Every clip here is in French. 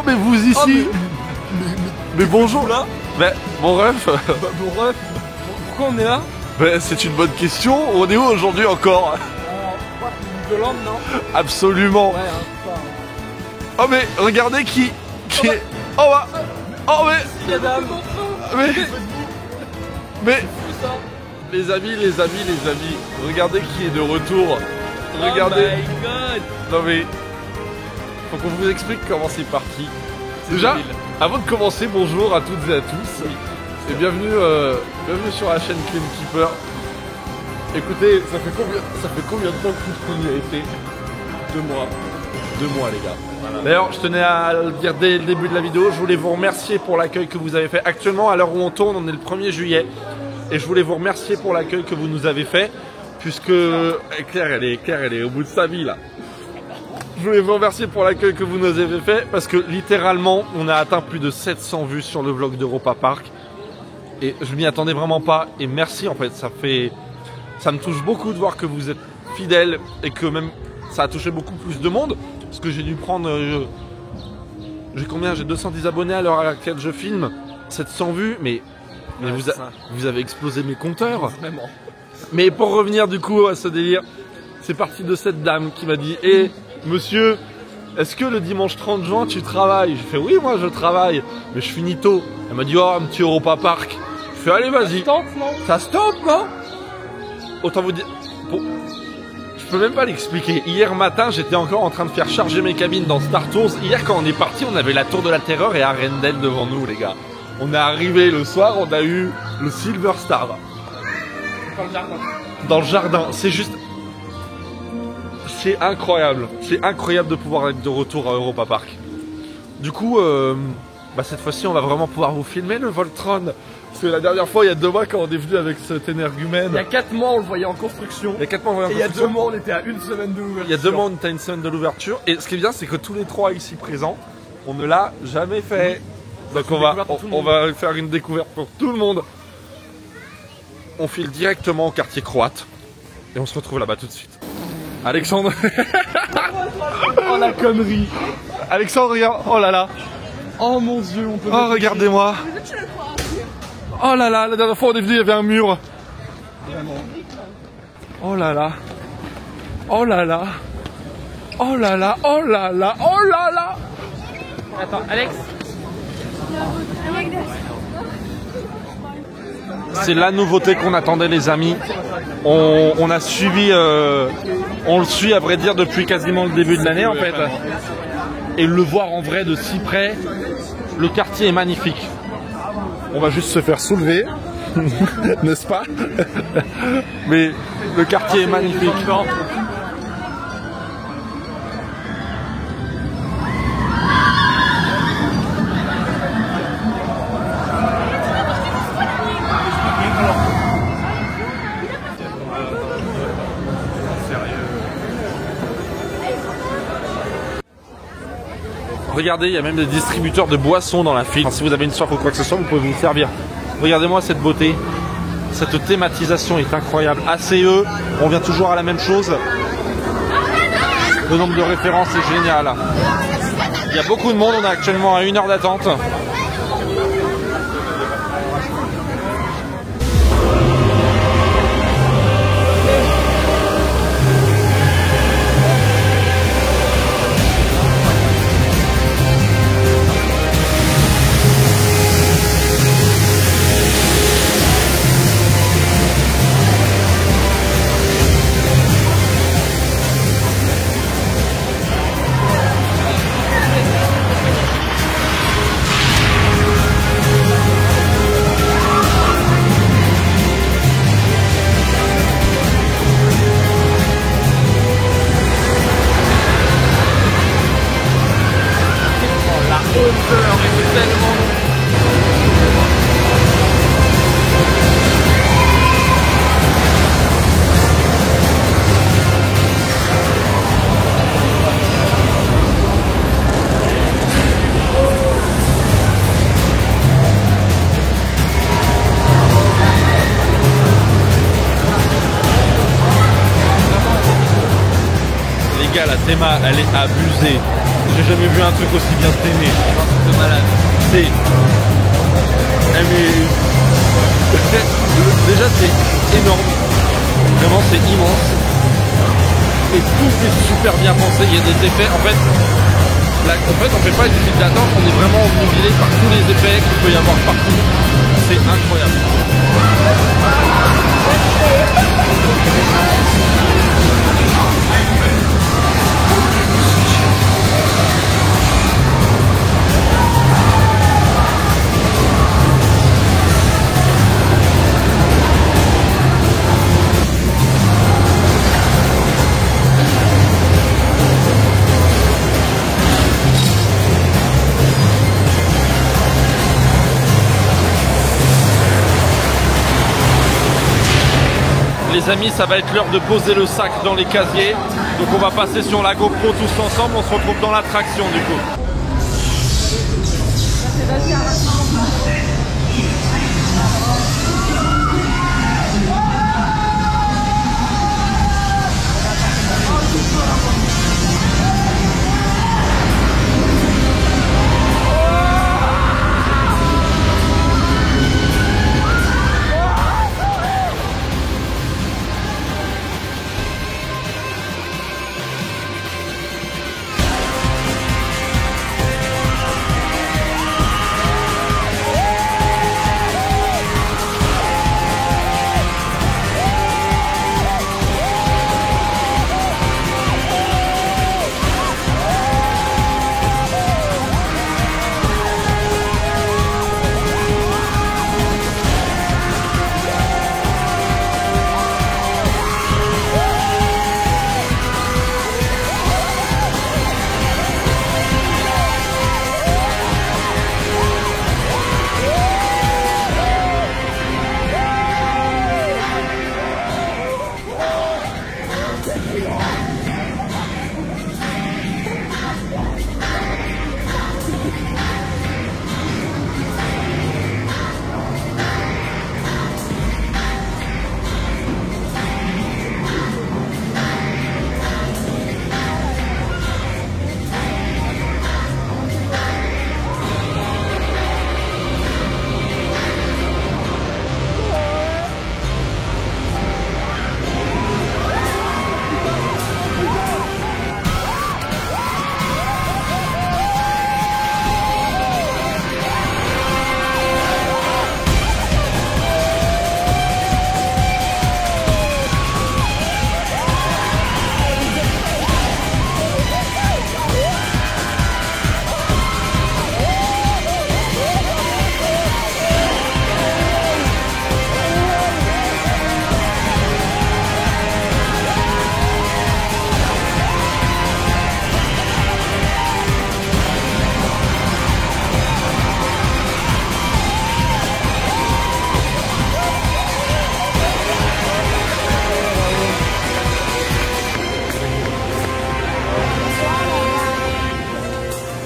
mais vous ici. Mais bonjour. Là Mais mon ref. Bon ref, pourquoi on est là? C'est une bonne question. On est où aujourd'hui encore? Hollande, non? Absolument. Ouais, hein, Oh mais regardez qui est. Oh bah. Oh mais. Les amis, regardez qui est de retour. Regardez. Oh my god. Non mais. Faut qu'on vous explique comment c'est parti. Déjà, avant de commencer, bonjour à toutes et à tous. Et bienvenue sur la chaîne Clean Keeper. Écoutez, ça fait combien de temps que vous y avez fait? 2 mois. 2 mois les gars. Voilà. D'ailleurs, je tenais à le dire dès le début de la vidéo, je voulais vous remercier pour l'accueil que vous avez fait. Actuellement, à l'heure où on tourne, on est le 1er juillet. Et je voulais vous remercier pour l'accueil que vous nous avez fait. Puisque Claire, elle est au bout de sa vie là. Je voulais vous remercier pour l'accueil que vous nous avez fait. Parce que littéralement, on a atteint plus de 700 vues sur le vlog d'Europa Park. Et je m'y attendais vraiment pas. Et merci en fait, ça me touche beaucoup de voir que vous êtes fidèles. Et que même ça a touché beaucoup plus de monde. Parce que j'ai dû prendre... j'ai combien? J'ai 210 abonnés à l'heure à laquelle je filme. 700 vues, mais ouais, vous avez explosé mes compteurs. Vraiment. Mais pour revenir du coup à ce délire, c'est parti de cette dame qui m'a dit: Eh monsieur, est-ce que le dimanche 30 juin tu travailles? J'ai fait oui, moi je travaille, mais je finis tôt. Elle m'a dit: oh, un petit Europa Park. Je fais allez, vas-y. Ça se tente, non? Autant vous dire... Je peux même pas l'expliquer. Hier matin, j'étais encore en train de faire charger mes cabines dans Star Tours. Hier, quand on est parti, on avait la Tour de la Terreur et Arendelle devant nous, les gars. On est arrivé le soir, on a eu le Silver Star. Dans le jardin. Dans le jardin. C'est juste... C'est incroyable. C'est incroyable de pouvoir être de retour à Europa Park. Du coup, cette fois-ci, on va vraiment pouvoir vous filmer le Voltron. Parce que la dernière fois, il y a 2 mois, quand on est venu avec cet énergumène. Il y a 4 mois, on le voyait en construction. Il y a 4 mois, on le voyait en construction. Et il y a 2 mois, on était à 1 semaine de l'ouverture. Il y a 2 mois, on était à 1 semaine de l'ouverture. Et ce qui est bien, c'est que tous les 3 ici présents, on ne l'a jamais fait. Donc on va faire une découverte pour tout le monde. On file directement au quartier croate. Et on se retrouve là-bas tout de suite. Alexandre. Oh la connerie. Alexandre, regarde. Oh là là. Oh mon dieu, on peut... Oh, regardez-moi. Oh là là, la dernière fois on est venu, il y avait un mur. Oh là là. Oh là là. Oh là là, oh là là, oh là là. Attends, Alex. C'est la nouveauté qu'on attendait les amis. On a suivi, on le suit à vrai dire depuis quasiment le début de l'année en fait. Et le voir en vrai de si près, le quartier est magnifique. On va juste se faire soulever, n'est-ce pas? Mais le quartier est magnifique. Regardez, il y a même des distributeurs de boissons dans la file. Enfin, si vous avez une soif ou quoi que ce soit, vous pouvez vous servir. Regardez-moi cette beauté. Cette thématisation est incroyable. ACE, on vient toujours à la même chose. Le nombre de références est génial. Il y a beaucoup de monde, on est actuellement à 1 heure d'attente. gars, la théma, elle est abusée. J'ai jamais vu un truc aussi bien traîné. C'est malade. C'est... Déjà c'est énorme. Vraiment c'est immense. Et tout est super bien pensé. Il y a des effets. En fait, on fait pas des effets d'attente. On est vraiment obnubilé par tous les effets qu'il peut y avoir partout. C'est incroyable. Les amis, ça va être l'heure de poser le sac dans les casiers. Donc on va passer sur la GoPro tous ensemble. On se retrouve dans l'attraction du coup.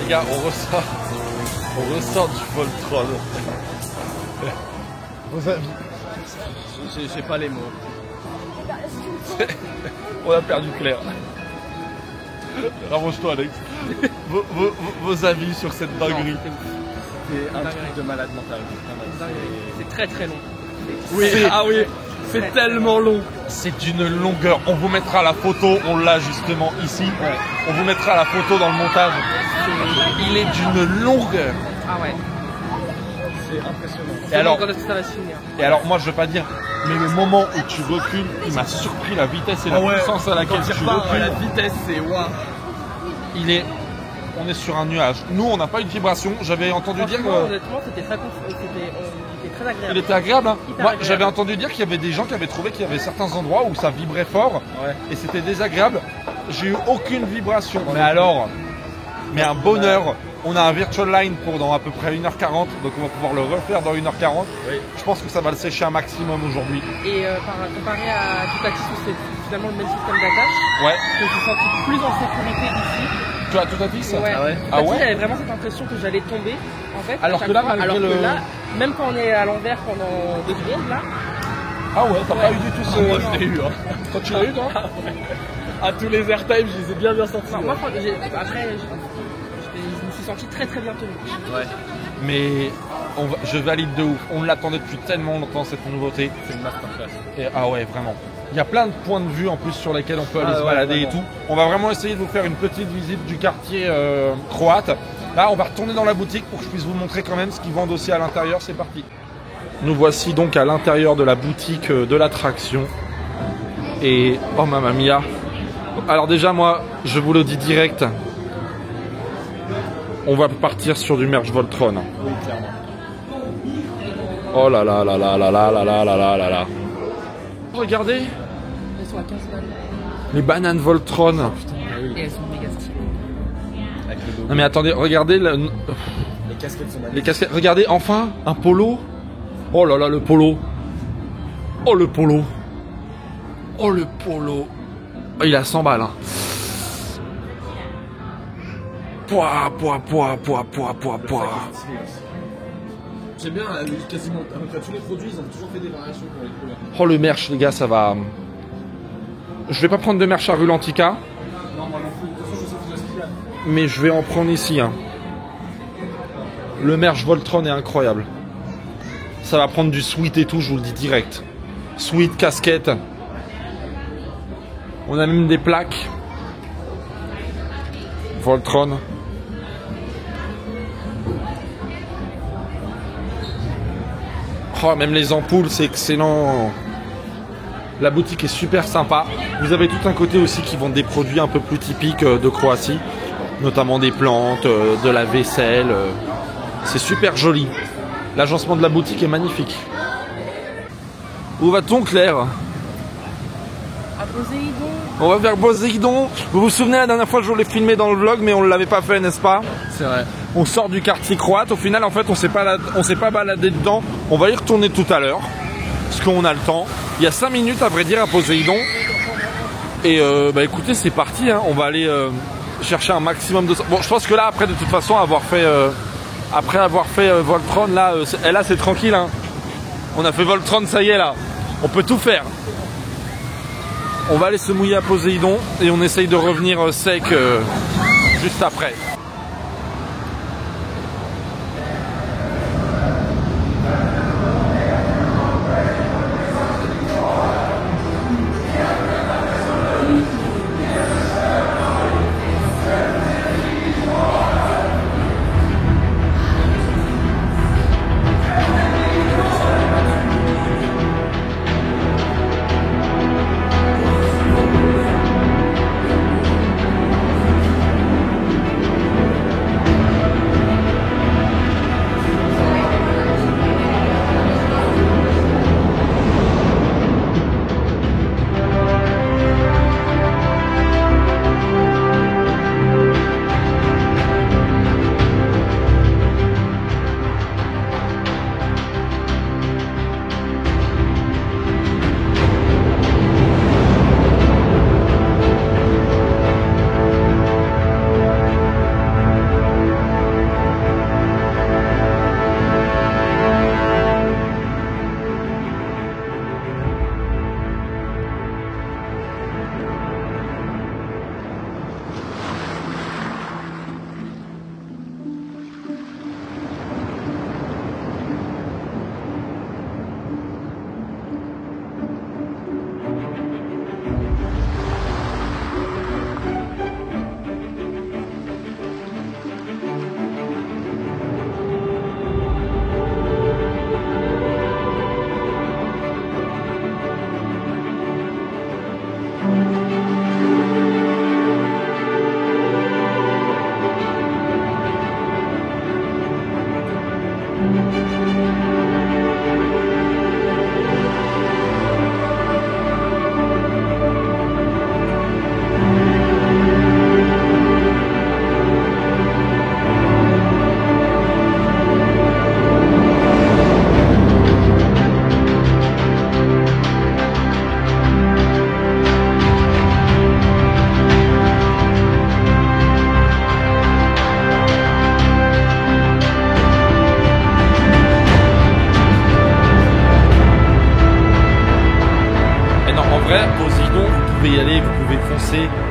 Gars, on ressort du Voltron. Vos avis? J'ai pas les mots. On a perdu Claire. Rapproche-toi Alex. Vos avis sur cette dinguerie? C'est un truc de malade mental. C'est très très long. Oui, ah oui, c'est tellement long. C'est d'une longueur. On vous mettra la photo, on l'a justement ici. Ouais. On vous mettra la photo dans le montage. Il est d'une longueur. Ah ouais. C'est impressionnant. Et alors, quand est-ce que ça va se finir? Et alors moi je veux pas dire, mais le moment où tu recules, il m'a surpris la vitesse et la puissance à laquelle tu recules. La vitesse, c'est waouh. On est sur un nuage. Nous on n'a pas eu de vibration. J'avais entendu dire. Honnêtement, c'était très agréable. Il était agréable. Hein. Moi j'avais entendu dire qu'il y avait des gens qui avaient trouvé qu'il y avait certains endroits où ça vibrait fort et c'était désagréable. J'ai eu aucune vibration. Mais alors, un bonheur. On a un virtual line pour dans à peu près 1h40, donc on va pouvoir le refaire dans 1h40. Oui. Je pense que ça va le sécher un maximum aujourd'hui. Et comparé à Toutatis où c'est finalement le même système d'attache, je me suis senti plus en sécurité ici. Tu as Toutatis? Ouais. Ah ouais. Toutatis, j'avais vraiment cette impression que j'allais tomber en fait. Alors que là, même quand on est à l'envers pendant 2 secondes là. Ah ouais, t'as pas eu du tout ce. Moi je l'ai eu. Toi tu l'as eu toi? à tous les airtime, je les ai bien sortis. Non, moi, après, je me suis senti très très bien tenu. Ouais. Mais je valide de ouf. On l'attendait depuis tellement longtemps cette nouveauté. C'est une masterclass. Ah ouais, vraiment. Il y a plein de points de vue en plus sur lesquels on peut aller se balader vraiment. et tout. On va vraiment essayer de vous faire une petite visite du quartier croate. Là, on va retourner dans la boutique pour que je puisse vous montrer quand même ce qu'ils vendent aussi à l'intérieur. C'est parti. Nous voici donc à l'intérieur de la boutique de l'attraction. Et oh mamma mia. Alors déjà moi, je vous le dis direct. On va partir sur du merch Voltron. Oui, clairement. Oh là là là là là là là là là là là là. Regardez Elles sont à 15 balles. les bananes Voltron. Et elles sont méga stylées. Avec le logo. Non mais attendez, regardez Les casquettes sont magnifiques. les casquettes. Regardez enfin un polo. Oh là là le polo. Oh le polo. Oh le polo. Oh, il a 100 balles. Hein. Pouah. J'aime bien quasiment à peu près tous les produits, ils ont toujours fait des variations pour les couleurs. Oh le merch les gars, ça va. Je vais pas prendre de merch à Rulantica. Non, moi non plus. De toute façon, je sais déjà ce qu'il y a. Mais je vais en prendre ici. Hein. Le merch Voltron est incroyable. Ça va prendre du sweat et tout, je vous le dis direct. Sweat, casquette. On a même des plaques. Voltron. Oh, même les ampoules, c'est excellent. La boutique est super sympa. Vous avez tout un côté aussi qui vend des produits un peu plus typiques de Croatie. Notamment des plantes, de la vaisselle. C'est super joli. L'agencement de la boutique est magnifique. Où va-t-on, Claire? À Poséidon. On va vers Poséidon. Vous vous souvenez la dernière fois que je l'ai filmé dans le vlog, mais on ne l'avait pas fait, n'est-ce pas? C'est vrai. On sort du quartier croate. Au final, en fait, on s'est pas baladé dedans. On va y retourner tout à l'heure, parce qu'on a le temps. Il y a 5 minutes, à vrai dire, à Poséidon. Et bah écoutez, c'est parti. Hein. On va aller chercher un maximum de. Bon, je pense que là, après, de toute façon, après avoir fait Voltron, là, c'est tranquille. Hein. On a fait Voltron, ça y est là. On peut tout faire. On va aller se mouiller à Poséidon et on essaye de revenir sec juste après.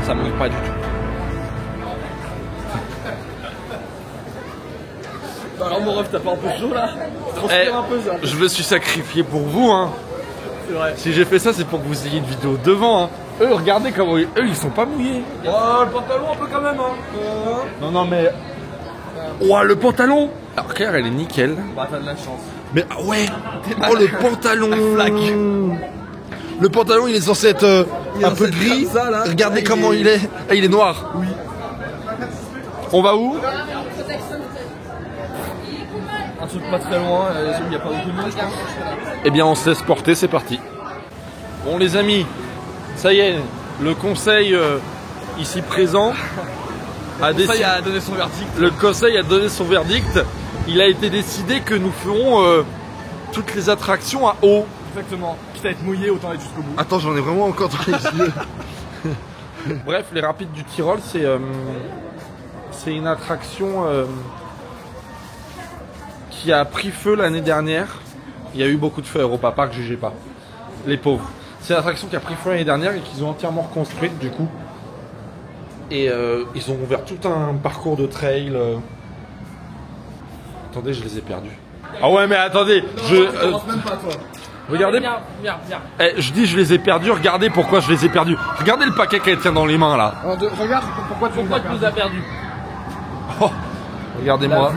ça me manque pas du tout. Alors mon ref, t'as pas un peu chaud là? Transpire un peu ça. Je me suis sacrifié pour vous, hein. C'est vrai. Si j'ai fait ça, c'est pour que vous ayez une vidéo devant, hein. Eux, regardez comment ils sont pas mouillés. Oh, le pantalon un peu quand même, hein. Non, mais... Ouah, le pantalon. Alors, Claire, elle est nickel. Bah, t'as de la chance. Mais ah ouais. Oh, le pantalon. Le pantalon, il est censé être un peu gris. Ça, là. Regardez comment il est. Ah, il est noir. Oui. On va où? Un truc pas très loin, il n'y a pas beaucoup de monde, je pense. Eh bien, on se laisse porter, c'est parti. Bon, les amis, ça y est, le conseil ici présent a décidé. A donné son verdict. Le conseil a donné son verdict. Il a été décidé que nous ferons toutes les attractions à eau. Exactement. Quitte à être mouillé, autant être jusqu'au bout. Attends, j'en ai vraiment encore dans les yeux. Bref, les rapides du Tyrol, c'est une attraction qui a pris feu l'année dernière. Il y a eu beaucoup de feu à Europa Park, jugez pas. Les pauvres. C'est une attraction qui a pris feu l'année dernière et qu'ils ont entièrement reconstruite du coup. Et ils ont ouvert tout un parcours de trail. Attendez, je les ai perdus. Ah ouais, mais attendez, Je pense même pas, toi. regardez. Viens. Je dis je les ai perdus, regardez pourquoi je les ai perdus. Regardez le paquet qu'elle tient dans les mains là. Regarde pourquoi tu nous as perdus? Oh, regardez-moi.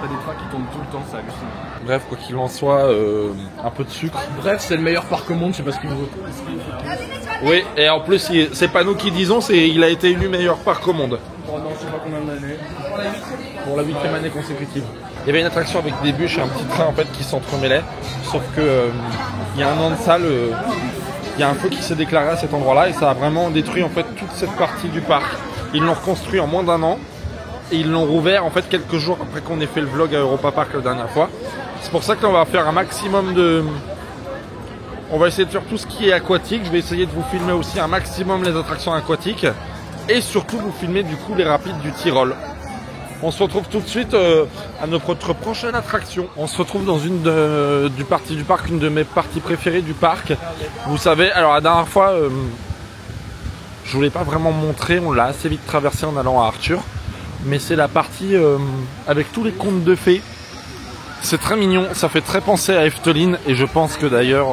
T'as des trains qui tournent tout le temps, c'est hallucinant. Bref, quoi qu'il en soit, un peu de sucre. Bref, c'est le meilleur parc au monde, je sais pas ce qu'il vous. Oui, et en plus, c'est pas nous qui disons, il a été élu meilleur parc au monde. Oh non, je sais pas combien d'années. Pour la 8e année consécutive. Il y avait une attraction avec des bûches et un petit train en fait qui s'entremêlaient. Sauf que il y a un an de ça, il y a un feu qui s'est déclaré à cet endroit-là et ça a vraiment détruit en fait toute cette partie du parc. Ils l'ont reconstruit en moins d'un an et ils l'ont rouvert en fait quelques jours après qu'on ait fait le vlog à Europa Park la dernière fois. C'est pour ça qu'on va faire un maximum de... On va essayer de faire tout ce qui est aquatique. Je vais essayer de vous filmer aussi un maximum les attractions aquatiques et surtout vous filmer du coup les rapides du Tyrol. On se retrouve tout de suite à notre prochaine attraction. On se retrouve dans une du parc, une de mes parties préférées du parc. Vous savez, alors la dernière fois, je voulais pas vraiment montrer, on l'a assez vite traversé en allant à Arthur. Mais c'est la partie avec tous les contes de fées. C'est très mignon, ça fait très penser à Efteline. Et je pense que d'ailleurs,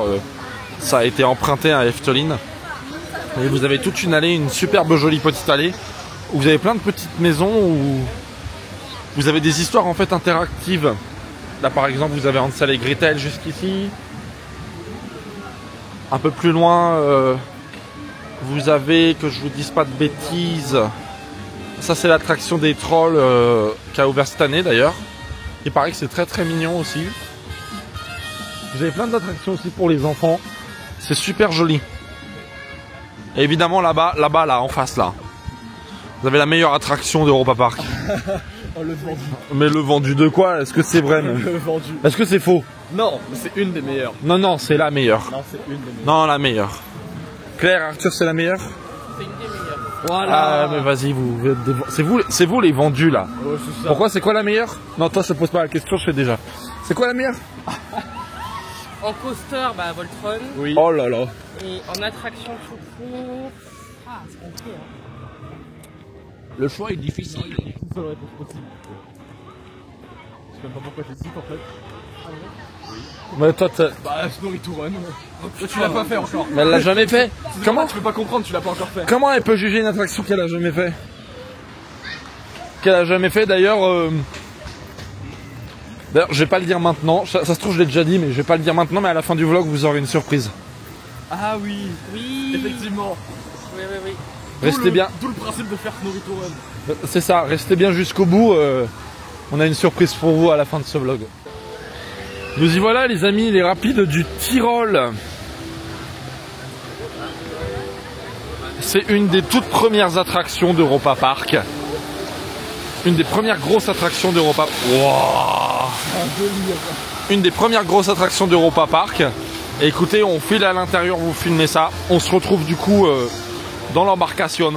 ça a été emprunté à Efteline. Et vous avez toute une allée, une superbe jolie petite allée. Où vous avez plein de petites maisons où... Vous avez des histoires en fait interactives. Là par exemple vous avez Hansel et Gretel jusqu'ici. Un peu plus loin vous avez, que je vous dise pas de bêtises, ça c'est l'attraction des trolls qui a ouvert cette année d'ailleurs. Il paraît que c'est très très mignon aussi. Vous avez plein d'attractions aussi pour les enfants. C'est super joli. Et évidemment là-bas là en face là, vous avez la meilleure attraction d'Europa Park. Oh, le vendu. Mais le vendu de quoi? Est-ce que c'est vrai même? Le vendu. Est-ce que c'est faux? Non, mais c'est une des meilleures. Non, c'est la meilleure. Non, c'est une des meilleures. Non, la meilleure. Claire, Arthur, c'est la meilleure? C'est une des meilleures. Voilà. Ah, mais vas-y, c'est vous les vendus là. Ouais, c'est ça. Pourquoi? C'est quoi la meilleure? Non, toi, je te pose pas la question, je fais déjà. C'est quoi la meilleure? En coaster, bah Voltron. Oui. Oh là là. Et en attraction tout court. Ah, c'est compliqué, hein. Le choix est difficile. Une seule réponse possible. Je sais même pas pourquoi tu cites en fait. Mais toi, Bah, Snorito Run. Toi, tu l'as pas fait encore. mais elle l'a jamais fait. Comment? Tu peux pas comprendre, tu l'as pas encore fait. Comment elle peut juger une attraction qu'elle a jamais fait? Qu'elle a jamais fait d'ailleurs. D'ailleurs, je vais pas le dire maintenant. Ça se trouve, je l'ai déjà dit, mais je vais pas le dire maintenant. Mais à la fin du vlog, vous aurez une surprise. Ah oui. Oui. Effectivement. Oui. Restez bien. Tout le principe de faire Snorito Run. C'est ça, restez bien jusqu'au bout. On a une surprise pour vous à la fin de ce vlog. Nous y voilà les amis, les rapides du Tyrol. C'est une des toutes premières attractions d'Europa Park. Une des premières grosses attractions d'Europa Park. Wow. Une des premières grosses attractions d'Europa Park. Et écoutez, on file à l'intérieur, vous filmez ça. On se retrouve du coup dans l'embarcation.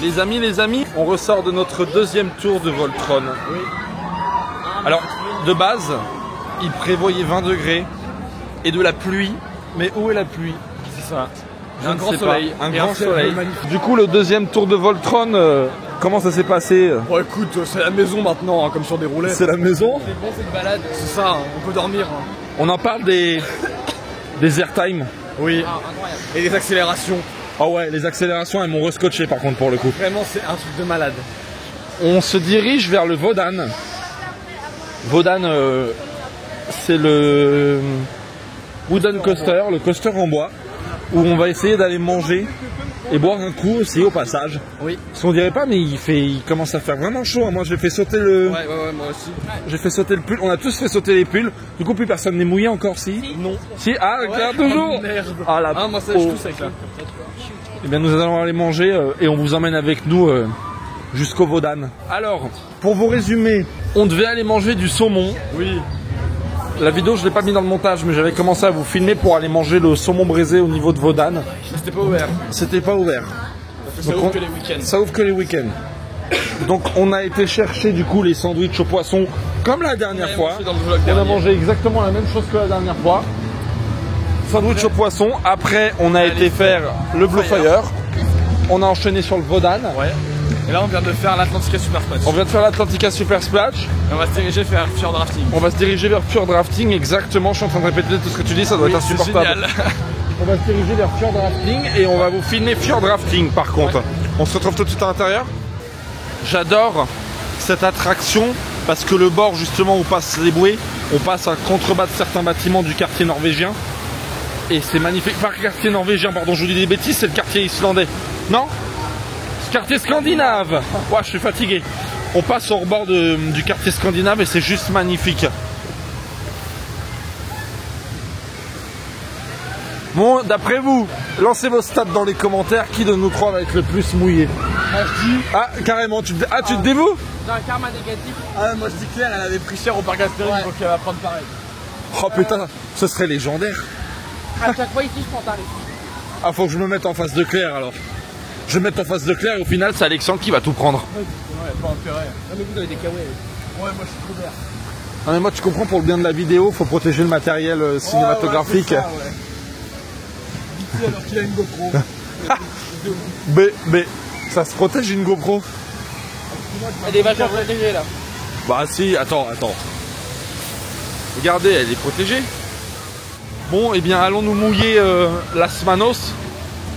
Les amis, on ressort de notre deuxième tour de Voltron. Oui. Alors, de base, il prévoyait 20 degrés et de la pluie. Mais où est la pluie? C'est ça. Un grand soleil. Un grand ciel soleil. magnifique. Du coup, le deuxième tour de Voltron, comment ça s'est passé? Bon écoute, c'est la maison maintenant, hein, comme sur des roulettes. C'est la maison. C'est bon, c'est une balade. C'est ça, hein, on peut dormir. Hein. On en parle des airtime. Oui. Ah, incroyable. Et des accélérations. Ah ouais, les accélérations, elles m'ont rescotché par contre pour le coup. Vraiment, c'est un truc de malade. On se dirige vers le Wodan. Wodan, c'est le Wooden Coaster, le coaster en bois, où on va essayer d'aller manger et boire un coup aussi au passage. Oui. Parce qu'on dirait pas, mais il commence à faire vraiment chaud. Moi, j'ai fait sauter le. Ouais, moi aussi. J'ai fait sauter le pull. On a tous fait sauter les pulls. Du coup, plus personne n'est mouillé encore, si. Non. Si. Ah, regarde toujours. Oh, merde. Ah la. Ah, moi ça, je pauvre. tousse avec là. Eh bien, nous allons aller manger et on vous emmène avec nous jusqu'au Wodan. Alors, pour vous résumer, on devait aller manger du saumon. Oui. La vidéo, je l'ai pas mis dans le montage, mais j'avais commencé à vous filmer pour aller manger le saumon braisé au niveau de Wodan. C'était pas ouvert. C'était pas ouvert. Ça Donc ouvre que les week-ends. Ça ouvre que les week-ends. Donc, on a été chercher du coup les sandwichs au poisson comme la dernière fois. Dans le vlog On a dernier. mangé exactement la même chose que la dernière fois. Sandwich au poisson. Après, on a été faire le Blue Fire. On a enchaîné sur le Wodan. Ouais. Et là, on vient de faire l'Atlantica Super Splash. On vient de faire l'Atlantica Super Splash. Et on va se diriger vers Fjord Drafting. On va se diriger vers Fjord Drafting. Exactement. Je suis en train de répéter tout ce que tu dis. Ça doit être c'est insupportable. génial. On va se diriger vers Fjord Drafting et on va vous filmer Fjord Drafting par contre. Ouais. On se retrouve tout de suite à l'intérieur. J'adore cette attraction parce que le bord justement où passent les bouées, on passe à contrebas de certains bâtiments du quartier norvégien. Et c'est magnifique. Pas le quartier norvégien, pardon, je vous dis des bêtises, c'est le quartier islandais. Non? Quartier scandinave. Ouais, je suis fatigué. On passe au rebord du quartier scandinave et c'est juste magnifique. Bon, d'après vous, lancez vos stats dans les commentaires. Qui de nous trois va être le plus mouillé? Ah, carrément, tu te dévoues? J'ai un karma négatif. Ah, moi je dis Claire, elle avait pris cher au parc Astérix, donc elle va prendre pareil. Oh putain, ce serait légendaire. À chaque fois ici, je prends tarif. Ah, faut que je me mette en face de Claire alors. Je vais me mettre en face de Claire et au final, c'est Alexandre qui va tout prendre. Ouais, pas intérêt. Non, mais vous avez des kawaii. Ouais, moi je suis couvert. Non, mais moi, tu comprends, pour le bien de la vidéo, faut protéger le matériel cinématographique. Ouais, ouais. D'ici alors qu'il a une GoPro. Mais, ça se protège une GoPro? Elle est vachement protégée là. Bah si, attends. Regardez, elle est protégée. Bon, eh bien, allons nous mouiller Las Manos.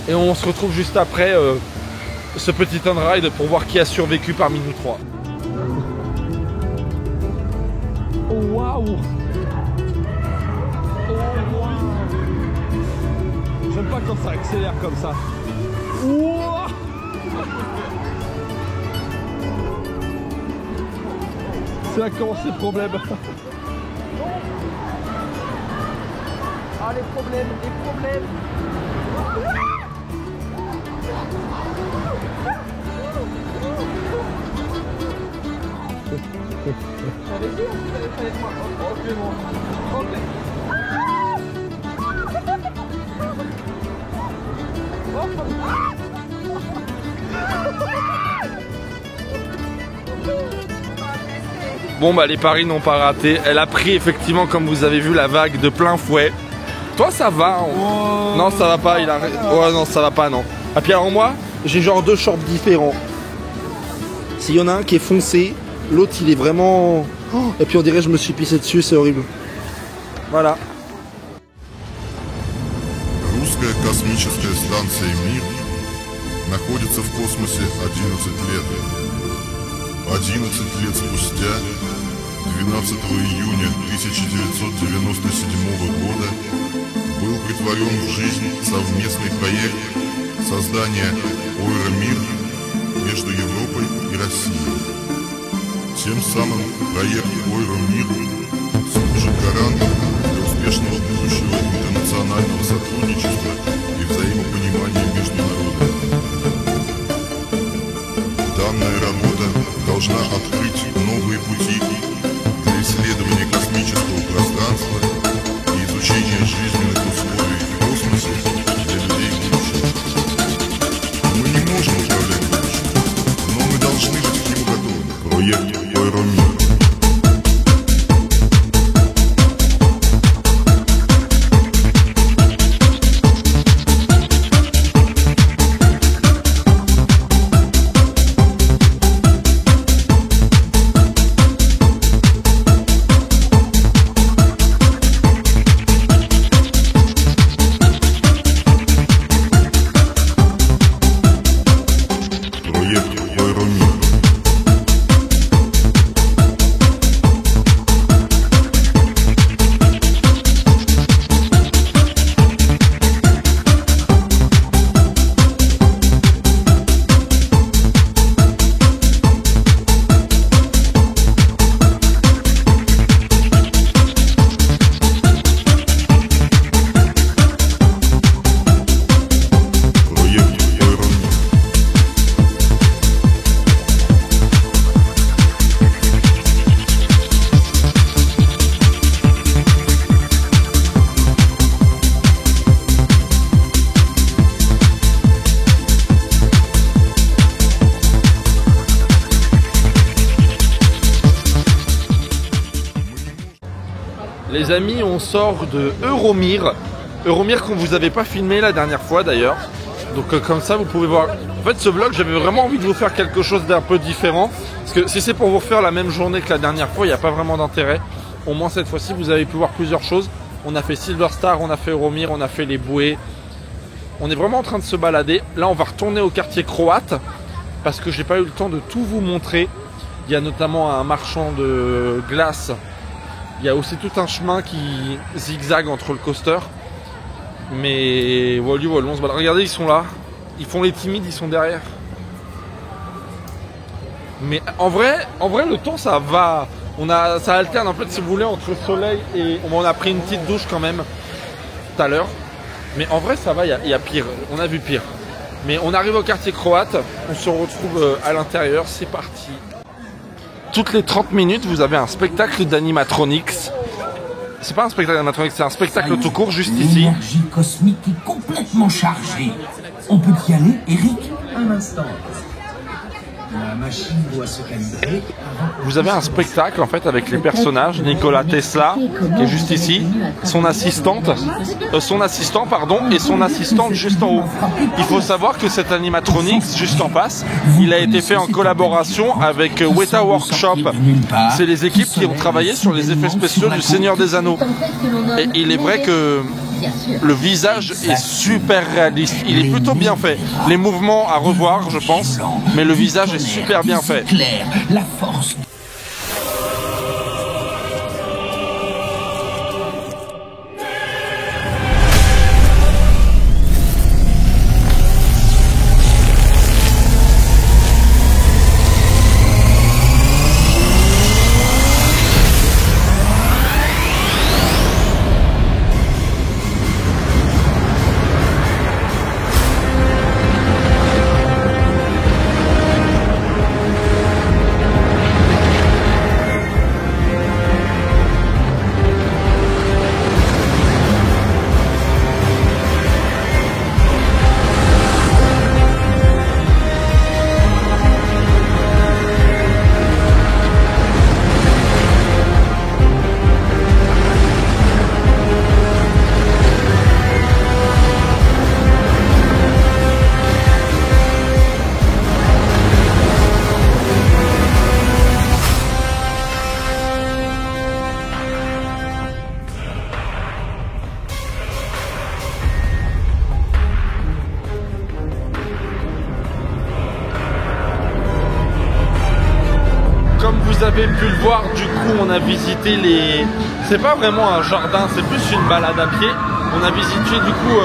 Et on se retrouve juste après ce petit on-ride pour voir qui a survécu parmi nous trois. Oh waouh! J'aime pas quand ça accélère comme ça. Ouah! C'est là que commencent les problèmes. Ah, les problèmes. J'avais dit, ça allait être moi. Ok, bon. Ok. Bon bah les paris n'ont pas raté. Elle a pris effectivement, comme vous avez vu, la vague de plein fouet. Toi ça va Oh. Non ça va pas, il a... Ouais non ça va pas non. Ah puis alors moi, j'ai genre deux shorts différents. S'il y en a un qui est foncé, l'autre il est vraiment... Oh. Et puis on dirait que je me suis pissé dessus, c'est horrible. Voilà. Русская космическая станция «Мир» находится в космосе 11 лет. 11 лет спустя, 12 июня 1997 года, был притворен в жизнь совместный проект создания «Ойра-Мир» между Европой и Россией. Тем самым проект «Ойра-Мир» служит гарантом для успешного будущего интернационального сотрудничества и взаимопонимания между народами. Данная работа должна открыть новые пути для исследования космического пространства и изучения жизненных условий в космосе для людей будущего. Мы не можем управлять будущим, Les amis, on sort de Euromir. Euromir qu'on vous avait pas filmé la dernière fois d'ailleurs. Donc comme ça vous pouvez voir. En fait ce vlog j'avais vraiment envie de vous faire quelque chose d'un peu différent. Parce que si c'est pour vous refaire la même journée que la dernière fois, il n'y a pas vraiment d'intérêt. Au moins cette fois-ci vous avez pu voir plusieurs choses. On a fait Silver Star, on a fait Euromir, on a fait les bouées. On est vraiment en train de se balader. Là on va retourner au quartier croate. Parce que j'ai pas eu le temps de tout vous montrer. Il y a notamment un marchand de glace. Il y a aussi tout un chemin qui zigzague entre le coaster. Mais voilà, on se balade. Regardez, ils sont là. Ils font les timides, ils sont derrière. Mais en vrai le temps ça va. Ça alterne un peu si vous voulez entre le soleil et on a pris une petite douche quand même tout à l'heure. Mais en vrai ça va, il y a pire. On a vu pire. Mais on arrive au quartier croate. On se retrouve à l'intérieur. C'est parti. Toutes les 30 minutes, vous avez un spectacle d'animatronics. C'est pas un spectacle d'animatronics, c'est un spectacle tout court, juste ici. L'énergie cosmique est complètement chargée. On peut y aller, Eric? Un instant. La machine doit se calibrer. Vous avez un spectacle en fait avec les personnages. Nikola Tesla, qui est juste ici, son assistant et son assistante juste en haut. Il faut savoir que cet animatronics juste en face, il a été fait en collaboration avec Weta Workshop. C'est les équipes qui ont travaillé sur les effets spéciaux du Seigneur des Anneaux. Et il est vrai que le visage est super réaliste. Il est plutôt bien fait. Les mouvements à revoir, je pense, mais le visage est super bien fait. La force. Vous avez pu le voir, du coup on a visité les... C'est pas vraiment un jardin, c'est plus une balade à pied. On a visité du coup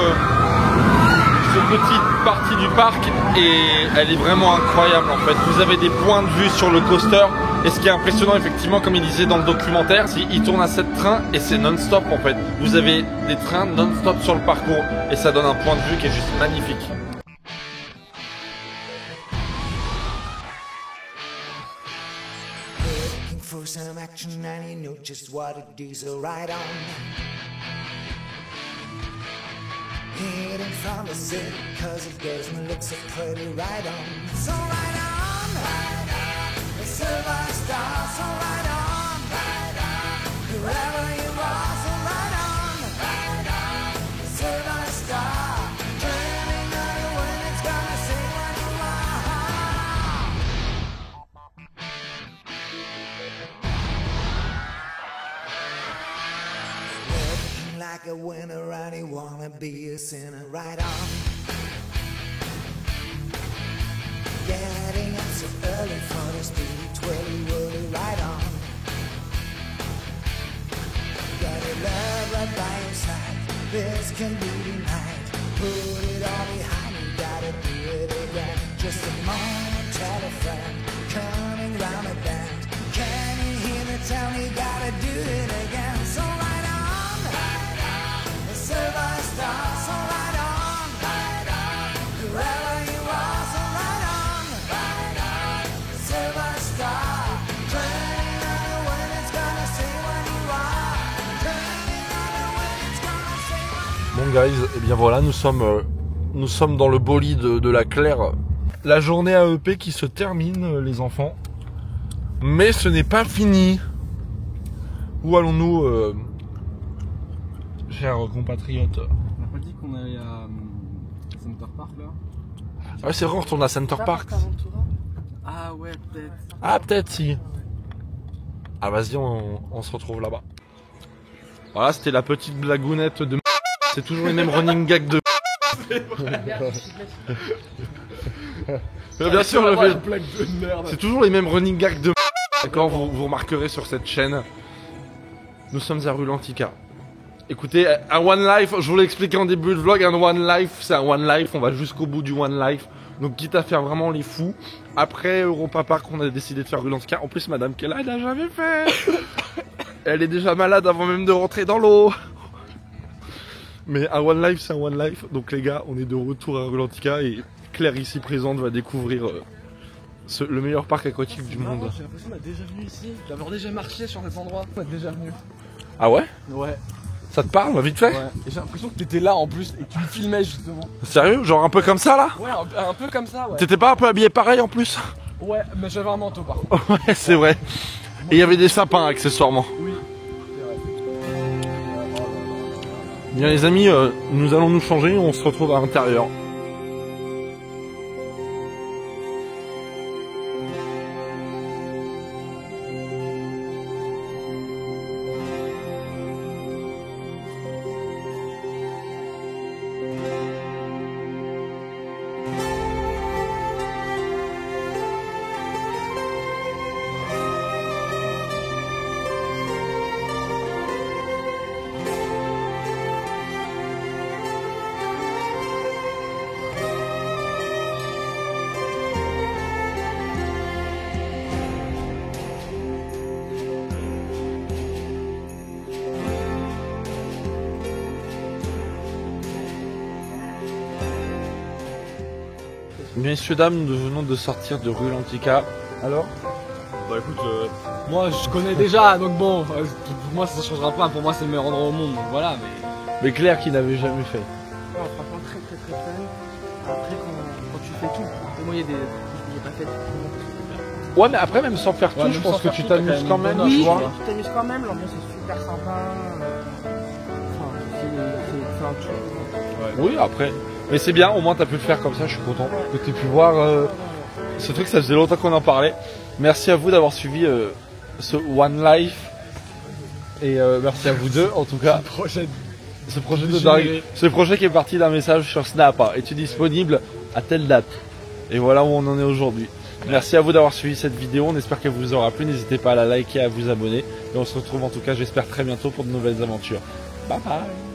cette petite partie du parc et elle est vraiment incroyable en fait. Vous avez des points de vue sur le coaster et ce qui est impressionnant effectivement, comme il disait dans le documentaire, c'est qu'il tourne à 7 trains et c'est non-stop en fait. Vous avez des trains non-stop sur le parcours et ça donne un point de vue qui est juste magnifique. For some action and you know just what it do, so right on. Heading from the city cause it doesn't look so pretty, right on. So right on, right on. The Silver Star, so right on, right on. Wherever you are, so right on, right on. The Silver Star, dreaming of when it's gonna say what you are. Like a winner and you wanna be a sinner, right on. Getting up so early for the spiritually, right on. Got your love right by your side, this can be denied. Put it all behind you, gotta do it again. Just a moment, tell a friend, coming round a bend. Can you hear me tell me, gotta do it again. So right on, right on. The Silver Star, so right on, right on. Wherever you are, so right on, right on. The Silver Star, training on when it's gonna say what you are. Training on when it's gonna say what. Bon guys, et bien voilà, nous sommes dans le bolide de la Claire. La journée AEP qui se termine, les enfants. Mais ce n'est pas fini. Où allons-nous chers compatriotes. On n'a pas dit qu'on allait à Center Park là? Ouais, c'est vrai, on retourne à Center Park. Ah ouais, peut-être. Ah, peut-être si. Ah, vas-y, on se retrouve là-bas. Voilà, c'était la petite blagounette de. C'est toujours les mêmes running gags de. Bien sûr, c'est toujours les mêmes running gags de. D'accord, vous remarquerez sur cette chaîne. Nous sommes à Rulantica. Écoutez, un One Life, je vous l'ai expliqué en début de vlog, un One Life, c'est un One Life, on va jusqu'au bout du One Life. Donc quitte à faire vraiment les fous. Après Europa Park, on a décidé de faire Rulantica. En plus, madame qui est là, elle n'a jamais fait. Elle est déjà malade avant même de rentrer dans l'eau. Mais un One Life, c'est un One Life. Donc les gars, on est de retour à Rulantica et Claire ici présente va découvrir le meilleur parc aquatique du monde. J'ai l'impression d'être déjà venu ici, d'avoir déjà marché sur cet endroit. On est déjà venu. Ah ouais? Ouais. Ça te parle, vite fait? Ouais. Et j'ai l'impression que t'étais là en plus et que tu me filmais justement. Sérieux? Genre un peu comme ça là? Ouais, un peu comme ça, ouais. T'étais pas un peu habillé pareil en plus? Ouais, mais j'avais un manteau par contre. Ouais, c'est vrai. Et il y avait des sapins accessoirement. Oui. Bien les amis, nous allons nous changer, on se retrouve à l'intérieur. Messieurs, dames, nous venons de sortir de Rulantica. Alors? Bah écoute, moi je connais déjà, donc bon, pour moi ça changera pas, pour moi c'est le meilleur endroit au monde, donc voilà, Mais Claire qui n'avait jamais fait. Non, franchement, très très très fun. Après, quand tu fais tout, au moins il y a des. Il n'y a pas fait. Ouais, mais après, même sans faire tout, Ouais, je même pense sans que faire tu tout, t'amuses t'as quand quand même, même tu une vois. bonne Tu t'amuses quand même, l'ambiance est super sympa. Enfin, c'est un tout. Oui, après. Mais c'est bien, au moins t'as pu le faire comme ça, je suis content. Que t'aies pu voir ce truc, ça faisait longtemps qu'on en parlait. Merci à vous d'avoir suivi ce One Life. Et merci à vous deux, en tout cas. Ce projet de dingue. Ce projet qui est parti d'un message sur Snap. Es-tu disponible à telle date? Et voilà où on en est aujourd'hui. Merci à vous d'avoir suivi cette vidéo. On espère qu'elle vous aura plu. N'hésitez pas à la liker et à vous abonner. Et on se retrouve en tout cas, j'espère, très bientôt pour de nouvelles aventures. Bye bye.